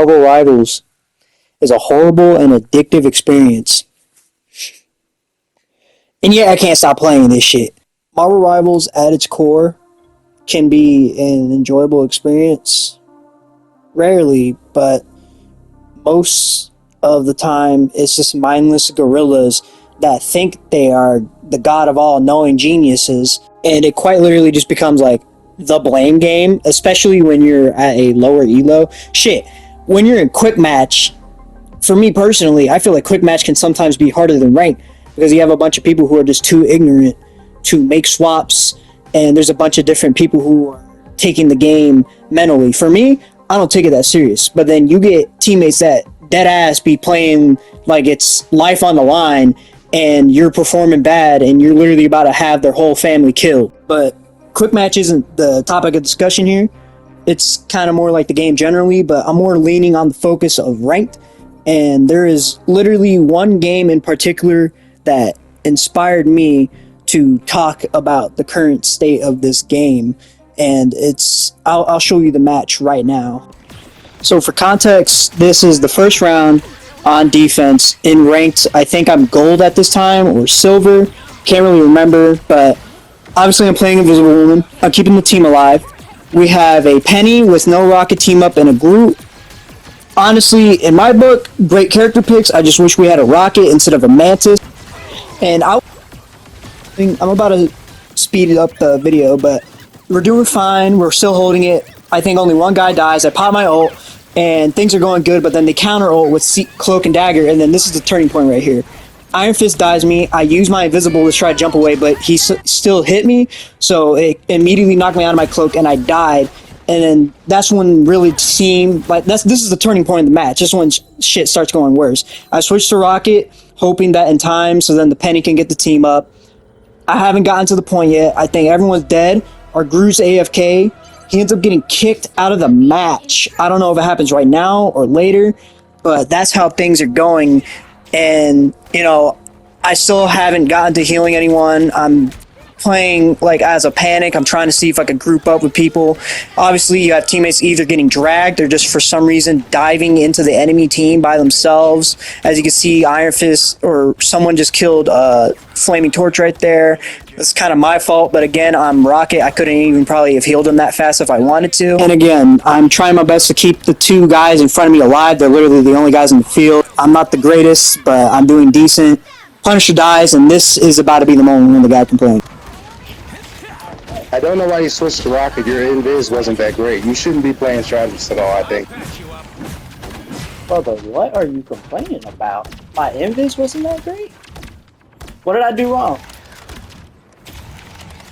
Marvel Rivals is a horrible and addictive experience. And yeah, I can't stop playing this shit. Marvel Rivals at its core can be an enjoyable experience. Rarely, but most of the time it's just mindless gorillas that think they are the god of all knowing geniuses, and it quite literally just becomes like the blame game, especially when you're at a lower elo. Shit, when you're in quick match, for me personally, I feel like quick match can sometimes be harder than ranked because you have a bunch of people who are just too ignorant to make swaps, and there's a bunch of different people who are taking the game mentally. For me, I don't take it that serious, but then you get teammates that dead ass be playing like it's life on the line, and you're performing bad, and you're literally about to have their whole family killed. But quick match isn't the topic of discussion here. It's kind of more like the game generally, but I'm more leaning on the focus of ranked. And there is literally one game in particular that inspired me to talk about the current state of this game, and I'll show you the match right now. So for context, this is the first round on defense. In ranked, I think I'm gold at this time, or silver, can't really remember, but obviously I'm playing Invisible Woman. I'm keeping the team alive. We have a Penny with no Rocket team up and a Groot. Honestly, in my book, great character picks. I just wish we had a Rocket instead of a Mantis. And I'm about to speed up the video, but we're doing fine. We're still holding it. I think only one guy dies. I pop my ult, and things are going good, but then they counter ult with Cloak and Dagger, and then this is the turning point right here. Iron Fist dies me. I use my invisible to try to jump away, but he still hit me, so it immediately knocked me out of my cloak, and I died. And then that's when really seemed like this is the turning point of the match. This is when shit starts going worse. I switched to Rocket, hoping that in time, so then the Penny can get the team up. I haven't gotten to the point yet. I think everyone's dead. Our Groot's AFK. He ends up getting kicked out of the match. I don't know if it happens right now or later, but that's how things are going. And, you know, I still haven't gotten to healing anyone. I'm playing like as a panic. I'm trying to see if I can group up with people. Obviously, you have teammates either getting dragged or just for some reason diving into the enemy team by themselves. As you can see, Iron Fist or someone just killed Flaming Torch right there. It's kind of my fault, but again, I'm Rocket. I couldn't even probably have healed him that fast if I wanted to. And again, I'm trying my best to keep the two guys in front of me alive. They're literally the only guys in the field. I'm not the greatest, but I'm doing decent. Punisher dies, and this is about to be the moment when the guy can play. I don't know why you switched to Rocket. Your invis wasn't that great. You shouldn't be playing strategist at all, I think. Brother, what are you complaining about? My invis wasn't that great? What did I do wrong?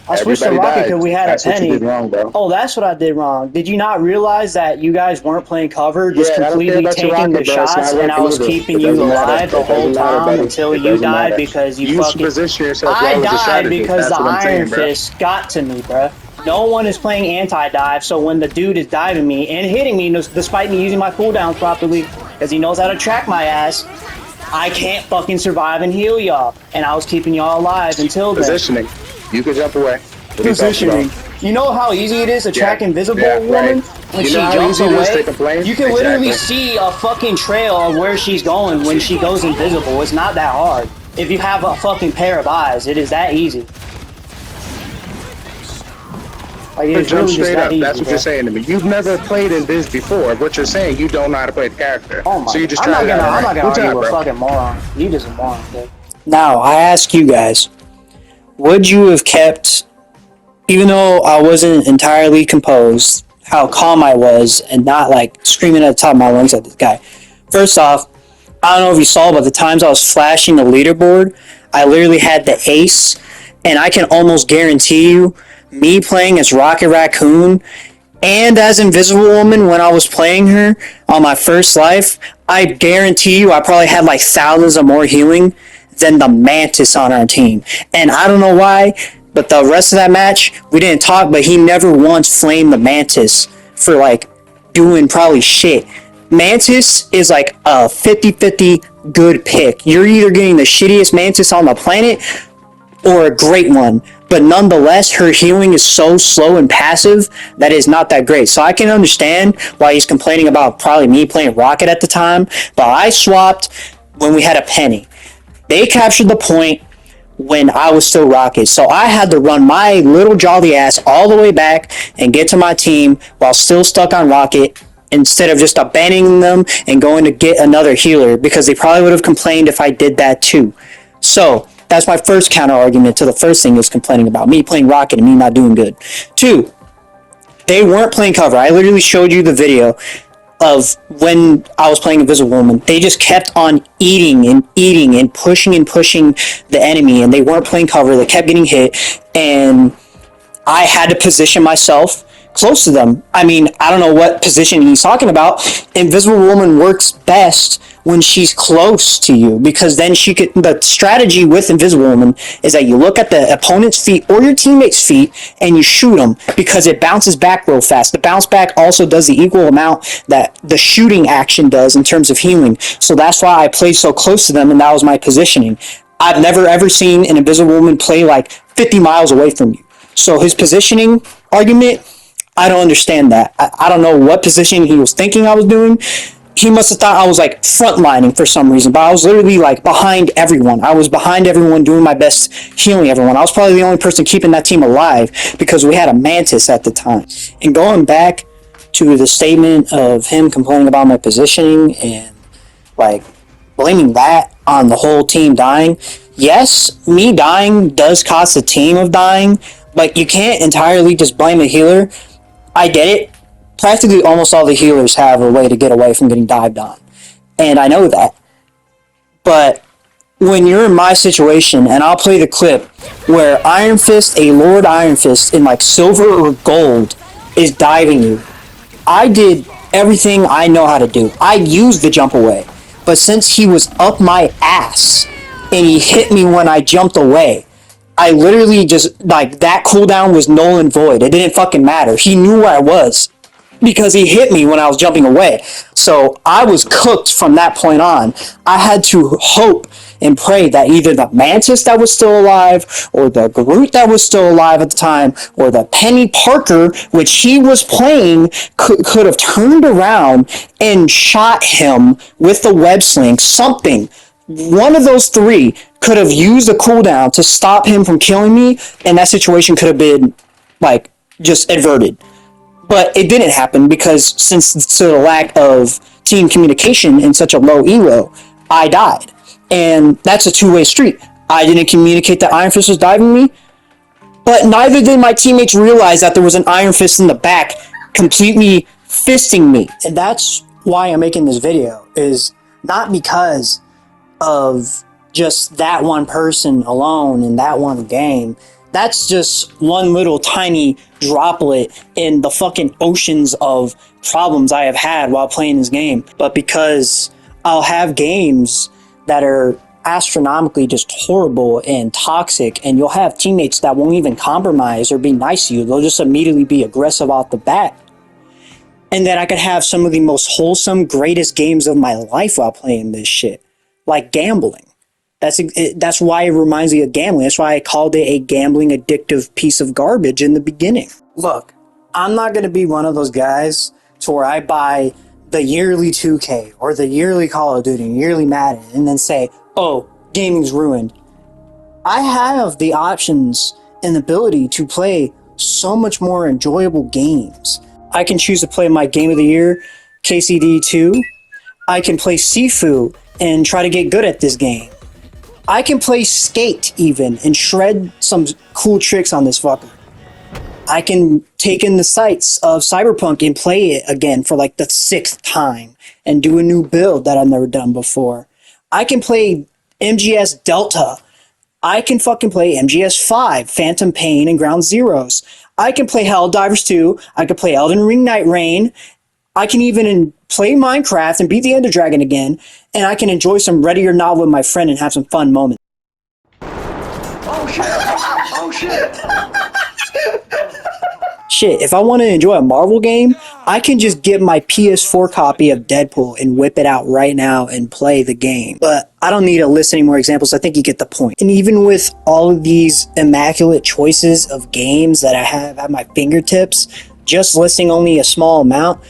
I switched to Rocket because we had a Penny. What you did wrong, bro. Oh, that's what I did wrong. Did you not realize that you guys weren't playing cover, just completely taking the shots, and I was keeping you alive the whole time until you died because you fucking... I died because the Iron Fist got to me, bruh. No one is playing anti-dive, so when the dude is diving me and hitting me, despite me using my cooldowns properly, because he knows how to track my ass, I can't fucking survive and heal y'all. And I was keeping y'all alive until then. Positioning. You can jump away. Positioning. You know how easy it is to track Invisible Woman when she jumps away? You can literally see a fucking trail of where she's going when she goes invisible. It's not that hard. If you have a fucking pair of eyes, it is that easy. Like, it's jump really straight up. Easy, that's what you're saying to me. You've never played in this before. What you're saying, you don't know how to play the character. Oh my! So you just I'm not gonna argue with fucking moron. You just a moron, kid. Now I ask you guys, would you have kept, even though I wasn't entirely composed, how calm I was and not like screaming at the top of my lungs at this guy? First off, I don't know if you saw, but the times I was flashing the leaderboard, I literally had the ace, and I can almost guarantee you, me playing as Rocket Raccoon and as Invisible Woman when I was playing her on my first life, I guarantee you I probably had like thousands of more healing than the Mantis on our team. And I don't know why, but the rest of that match, we didn't talk, but he never once flamed the Mantis for like doing probably shit. Mantis is like a 50-50 good pick. You're either getting the shittiest Mantis on the planet or a great one. but nonetheless, her healing is so slow and passive that it's not that great. So I can understand why he's complaining about probably me playing Rocket at the time, but I swapped when we had a penny. They captured the point when I was still Rocket, so I had to run my little jolly ass all the way back and get to my team while still stuck on Rocket, instead of just abandoning them and going to get another healer, because they probably would have complained if I did that too. So that's my first counter argument to the first thing is complaining about me playing Rocket and me not doing good. Two, they weren't playing cover. I literally showed you the video of when I was playing Invisible Woman. They just kept on eating and pushing the enemy, and they weren't playing cover. They kept getting hit, and I had to position myself close to them. I mean, I don't know what position he's talking about. Invisible Woman works best when she's close to you, because then she could. The strategy with Invisible Woman is that you look at the opponent's feet or your teammate's feet and you shoot them, because it bounces back real fast. The bounce back also does the equal amount that the shooting action does in terms of healing. So that's why I played so close to them, and that was my positioning. I've never ever seen an Invisible Woman play like 50 miles away from you. So his positioning argument, I don't understand that. I don't know what position he was thinking I was doing. He must have thought I was like frontlining for some reason, but I was literally like behind everyone. I was behind everyone, doing my best, healing everyone. I was probably the only person keeping that team alive because we had a Mantis at the time. And going back to the statement of him complaining about my positioning and like blaming that on the whole team dying, yes, me dying does cost the team of dying, but you can't entirely just blame a healer. I get it. Practically almost all the healers have a way to get away from getting dived on, and I know that. But when you're in my situation, and I'll play the clip where Iron Fist, a Lord Iron Fist in like silver or gold, is diving you, I did everything I know how to do. I used the jump away, but since he was up my ass and he hit me when I jumped away, I literally just, like, that cooldown was null and void. It didn't fucking matter. He knew where I was because he hit me when I was jumping away. So I was cooked from that point on. I had to hope and pray that either the Mantis that was still alive, or the Groot that was still alive at the time, or the Penny Parker, which he was playing, could have turned around and shot him with the web sling. Something. One of those three could have used a cooldown to stop him from killing me, and that situation could have been, like, just averted. But it didn't happen because, since to the lack of team communication in such a low elo, I died. And that's a two-way street. I didn't communicate that Iron Fist was diving me, but neither did my teammates realize that there was an Iron Fist in the back completely fisting me. And that's why I'm making this video, is not because of just that one person alone in that one game. That's just one little tiny droplet in the fucking oceans of problems I have had while playing this game. But because I'll have games that are astronomically just horrible and toxic, and you'll have teammates that won't even compromise or be nice to you. They'll just immediately be aggressive off the bat. And then I could have some of the most wholesome, greatest games of my life while playing this shit. Like gambling. That's why it reminds me of gambling. That's why I called it a gambling addictive piece of garbage in the beginning. Look, I'm not going to be one of those guys to where I buy the yearly 2K or the yearly Call of Duty, yearly Madden, and then say, oh, gaming's ruined. I have the options and the ability to play so much more enjoyable games. I can choose to play my Game of the Year, KCD 2. I can play Sifu and try to get good at this game. I can play Skate even and shred some cool tricks on this fucker. I can take in the sights of Cyberpunk and play it again for like the 6th time and do a new build that I've never done before. I can play MGS Delta. I can fucking play MGS 5, Phantom Pain, and Ground Zeroes. I can play Helldivers 2. I can play Elden Ring Night Rain. I can even play Minecraft and beat the Ender Dragon again, and I can enjoy some Ready or Not with my friend and have some fun moments. Oh shit! Oh shit! Shit, if I want to enjoy a Marvel game, I can just get my PS4 copy of Deadpool and whip it out right now and play the game. But I don't need to list any more examples. I think you get the point. And even with all of these immaculate choices of games that I have at my fingertips, just listing only a small amount,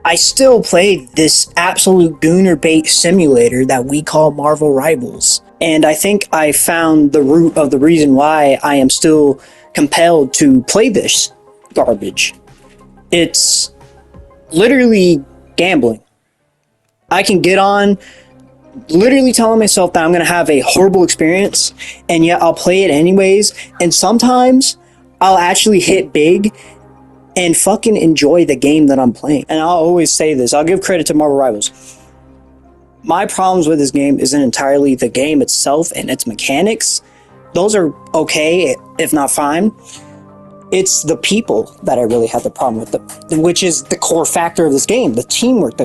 I still play this absolute gooner bait simulator that we call Marvel Rivals. And I think I found the root of the reason why I am still compelled to play this garbage. It's literally gambling. I can get on literally telling myself that I'm going to have a horrible experience, and yet I'll play it anyways. And sometimes I'll actually hit big and fucking enjoy the game that I'm playing. And I'll always say this, I'll give credit to Marvel Rivals. My problems with this game isn't entirely the game itself and its mechanics. Those are okay, if not fine. It's the people that I really have the problem with, which is the core factor of this game, the teamwork,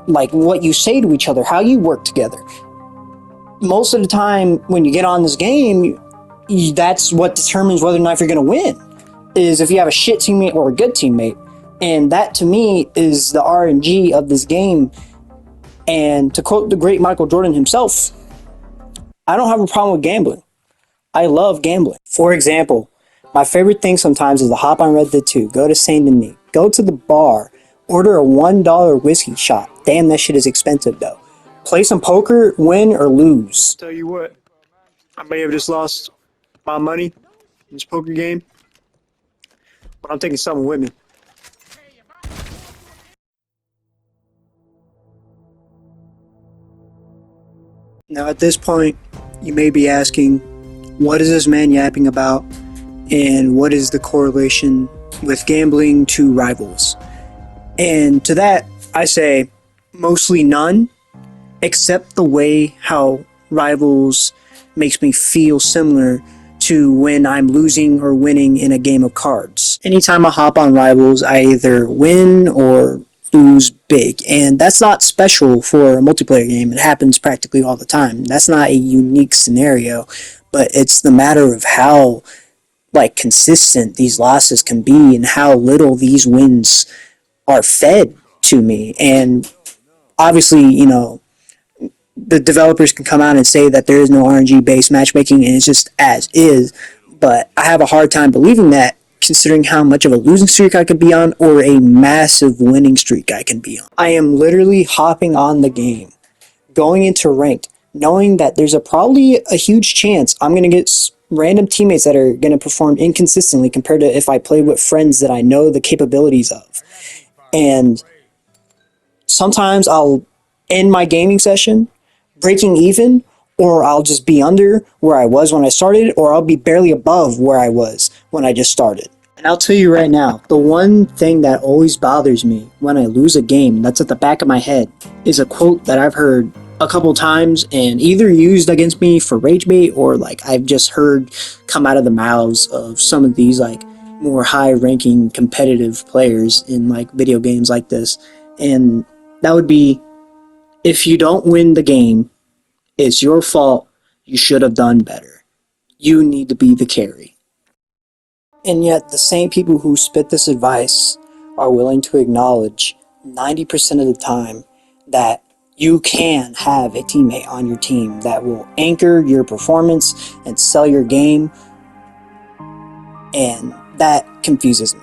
like what you say to each other, how you work together. Most of the time when you get on this game, that's what determines whether or not you're going to win. Is if you have a shit teammate or a good teammate. And that to me is the RNG of this game. And to quote the great Michael Jordan himself, I don't have a problem with gambling. I love gambling. For example, my favorite thing sometimes is to hop on Red Dead 2, go to Saint Denis, go to the bar, order a $1 whiskey shot. Damn, that shit is expensive though. Play some poker, win or lose. Tell you what, I may have just lost my money in this poker game, but I'm taking something with me. Now at this point, you may be asking, what is this man yapping about? And what is the correlation with gambling to Rivals? And to that, I say mostly none, except the way how Rivals makes me feel similar to when I'm losing or winning in a game of cards. Anytime I hop on Rivals, I either win or lose big. And that's not special for a multiplayer game. It happens practically all the time. That's not a unique scenario, but it's the matter of how consistent these losses can be and how little these wins are fed to me. And obviously, the developers can come out and say that there is no RNG based matchmaking and it's just as is, but I have a hard time believing that, considering how much of a losing streak I could be on or a massive winning streak I can be on. I am literally hopping on the game, going into ranked, knowing that there's probably a huge chance I'm going to get random teammates that are going to perform inconsistently compared to if I play with friends that I know the capabilities of. And sometimes I'll end my gaming session breaking even, or I'll just be under where I was when I started, or I'll be barely above where I was when I just started. And I'll tell you right now, the one thing that always bothers me when I lose a game that's at the back of my head is a quote that I've heard a couple times and either used against me for rage bait or I've just heard come out of the mouths of some of these more high ranking competitive players in video games like this. And that would be, if you don't win the game, it's your fault. You should have done better. You need to be the carry. And yet the same people who spit this advice are willing to acknowledge 90% of the time that you can have a teammate on your team that will anchor your performance and sell your game. And that confuses me.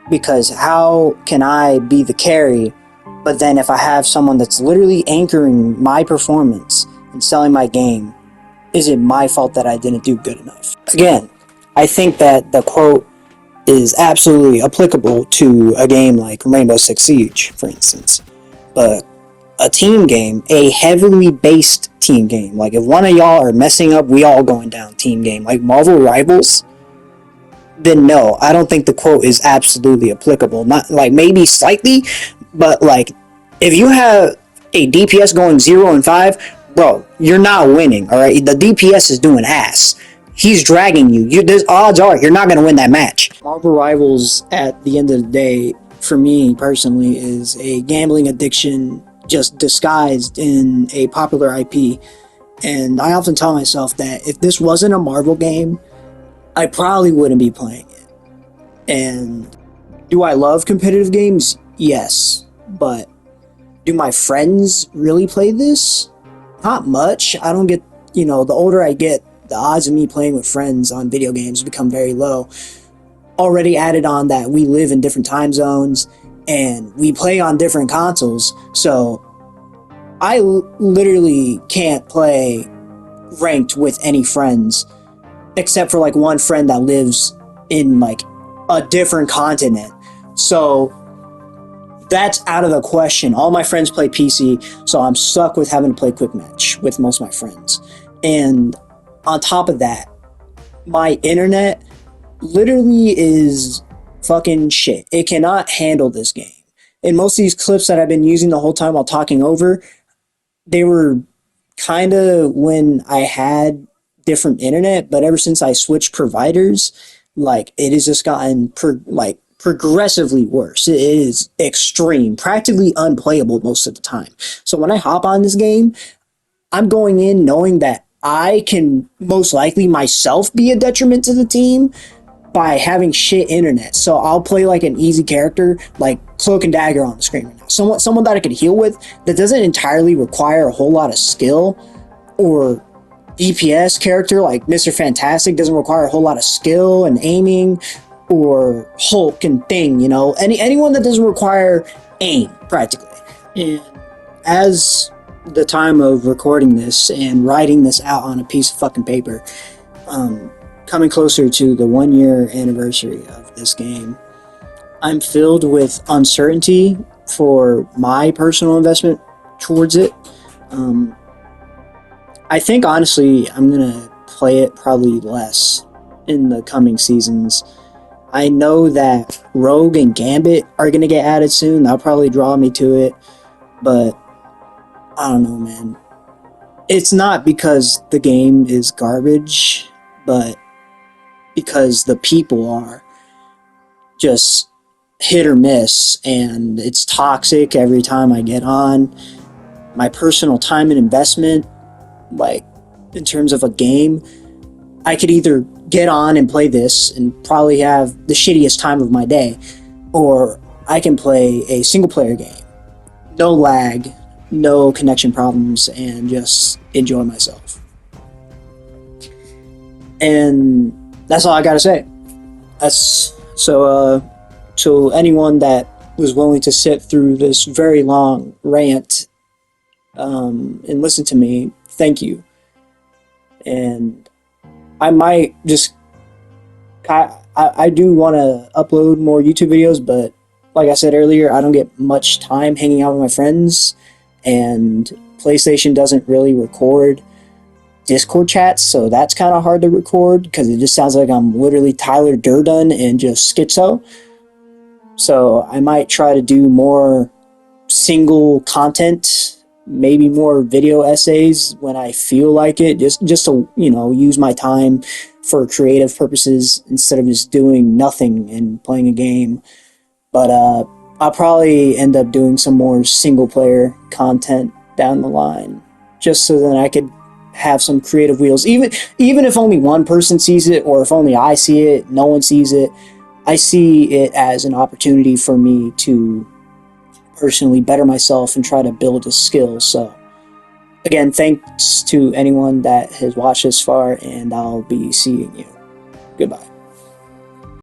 Because how can I be the carry, but then if I have someone that's literally anchoring my performance and selling my game, is it my fault that I didn't do good enough? Again, I think that the quote is absolutely applicable to a game like Rainbow Six Siege, for instance. But a team game, a heavily based team game, if one of y'all are messing up, we all going down team game, like Marvel Rivals, then no, I don't think the quote is absolutely applicable. Not maybe slightly, but if you have a DPS going 0 and 5, bro, you're not winning. All right, the DPS is doing ass. He's dragging you. There's odds are you're not going to win that match. Marvel Rivals, at the end of the day, for me personally, is a gambling addiction just disguised in a popular IP. And I often tell myself that if this wasn't a Marvel game, I probably wouldn't be playing it. And do I love competitive games? Yes. But do my friends really play this? Not much. I don't get, the older I get, the odds of me playing with friends on video games become very low. Already added on that we live in different time zones and we play on different consoles. So I literally can't play ranked with any friends except for like one friend that lives in like a different continent. So that's out of the question. All my friends play PC, so I'm stuck with having to play quick match with most of my friends. And on top of that, my internet literally is fucking shit. It cannot handle this game. And most of these clips that I've been using the whole time while talking over, they were kind of when I had different internet, but ever since I switched providers, like it has just gotten progressively worse. It is extreme, practically unplayable most of the time. So when I hop on this game, I'm going in knowing that I can most likely myself be a detriment to the team by having shit internet. So I'll play like an easy character, like Cloak and Dagger on the screen right now. Someone that I could heal with that doesn't entirely require a whole lot of skill, or DPS character like Mr. Fantastic doesn't require a whole lot of skill and aiming, or Hulk and Thing, anyone that doesn't require aim practically. And as the time of recording this and writing this out on a piece of fucking paper, coming closer to the 1 year anniversary of this game, I'm filled with uncertainty for my personal investment towards it. I think honestly I'm gonna play it probably less in the coming seasons. I know that Rogue and Gambit are gonna get added soon. That'll probably draw me to it, but I don't know, man. It's not because the game is garbage, but because the people are just hit or miss, and it's toxic every time I get on. My personal time and investment, like in terms of a game, I could either get on and play this and probably have the shittiest time of my day, or I can play a single player game, no lag, no connection problems, and just enjoy myself. And that's all I gotta say. That's so anyone that was willing to sit through this very long rant and listen to me, thank you. And I might just I do want to upload more YouTube videos, but like I said earlier, I don't get much time hanging out with my friends, and PlayStation doesn't really record Discord chats, so that's kind of hard to record because it just sounds like I'm literally Tyler Durden and just schizo. So I might try to do more single content, maybe more video essays when I feel like it, just to use my time for creative purposes instead of just doing nothing and playing a game. But I'll probably end up doing some more single player content down the line, just so that I could have some creative wheels. Even if only one person sees it, or if only I see it, no one sees it, I see it as an opportunity for me to personally better myself and try to build a skill. So again, thanks to anyone that has watched this far, and I'll be seeing you. Goodbye.